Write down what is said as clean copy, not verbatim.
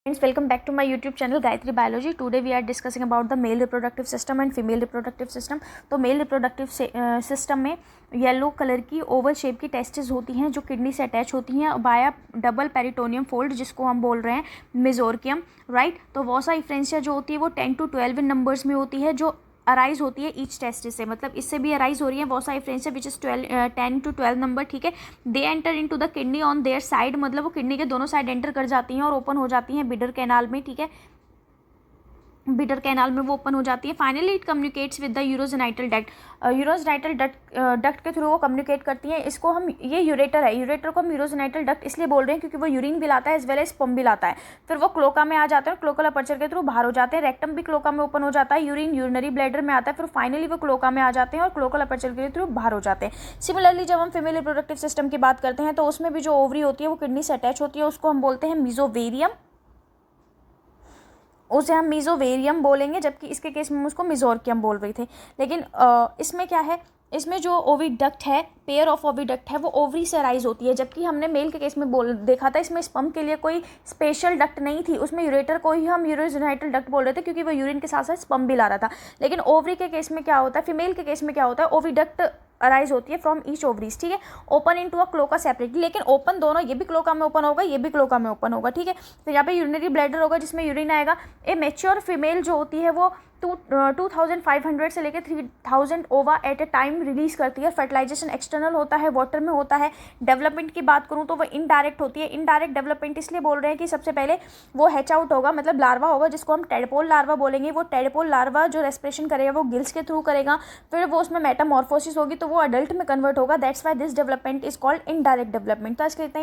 Friends, welcome back to my YouTube channel Gayatri Biology. Today we are discussing about the male reproductive system and female reproductive system. तो male reproductive system में yellow colour की Oval shape की testis होती हैं जो kidney से attach होती हैं बाया डबल पेरिटोनियम फोल्ड, जिसको हम बोल रहे हैं मेजोर्कियम, राइट। तो वॉसा इफ्रेंसिया जो होती है वो 10 to 12 इन नंबर्स में होती है, जो अराइज होती है ईच टेस्टिस से, मतलब इससे भी अराइज हो रही है vasa efferentia which is 10 to 12 number, ठीक है। They enter into the kidney on their side, मतलब वो किडनी के दोनों साइड एंटर कर जाती हैं और ओपन हो जाती हैं बिडर कैनाल में, ठीक है। बिडर कैनाल में वो ओपन हो जाती है। Finally it communicates with the urogenital duct, urogenital duct के थ्रू वो कम्युनिकेट करती हैं। इसको हम, ये यूरेटर है, यूरेटर को हम यूरोजेनाइटल डक्ट इसलिए बोल रहे हैं क्योंकि वो यूरिन भी लाता है एज वेल एज स्पर्म भी लाता है। फिर वो क्लोका में आ जाते हैं, क्लोकल अपर्चर के थ्रू बाहर हो जाते हैं। रेक्टम भी क्लोका में ओपन हो जाता है, यूरिन यूरिनरी ब्लैडर में आता है, फिर फाइनली वो क्लोका में आ जाते हैं और क्लोकल अपर्चर के थ्रू बाहर हो जाते हैं। सिमिलरली जब हम फीमेल रिप्रोडक्टिव सिस्टम की बात करते हैं तो उसमें भी जो ओवरी होती है वो किडनी से अटैच होती है, उसको हम बोलते हैं मीजोवेरियम, उसे हम मीजोवेरियम बोलेंगे, जबकि इसके केस में हम उसको मिजोर्कियम बोल रहे थे। लेकिन इसमें क्या है, इसमें जो ओविडक्ट है, पेयर ऑफ ओविडक्ट है, वो ओवरी से राइज होती है, जबकि हमने मेल के केस में देखा था इसमें स्पर्म के लिए कोई स्पेशल डक्ट नहीं थी, उसमें यूरेटर को ही हम यूरोजेनाइटल डक्ट बोल रहे थे क्योंकि वो यूरिन के साथ साथ स्पर्म भी ला रहा था। लेकिन ओवरी के केस में क्या होता है, फीमेल के केस में क्या होता है, ओविडक्ट अराइज होती है फ्रॉम ईच ओवरीज, ठीक है, open into a cloaca separately. लेकिन ओपन दोनों, ये भी क्लोका में ओपन होगा, ये भी क्लोका में ओपन होगा, ठीक है। फिर यहाँ पे यूरिनरी ब्लैडर होगा जिसमें यूरिन आएगा। ए मेच्योर फीमेल जो होती है वो 2500 से लेकर 3000 ओवा एट ए टाइम रिलीज करती है। फर्टिलाइजेशन एक्सटर्नल होता है, वाटर में होता है। डेवलपमेंट की बात करूँ तो वो इनडायरेक्ट होती है। इनडायरेक्ट डेवलपमेंट इसलिए बोल रहे हैं कि सबसे पहले वो हैच आउट होगा, मतलब लार्वा होगा जिसको हम टेडपोल लार्वा बोलेंगे। वो टेडपोल लार्वा जो रेस्पिरेशन करेगा वो गिल्स के थ्रू करेगा, फिर वो उसमें मेटामॉर्फोसिस होगी तो वो अडल्ट में कन्वर्ट होगा। That's why this development is called indirect development. तो आज के इतना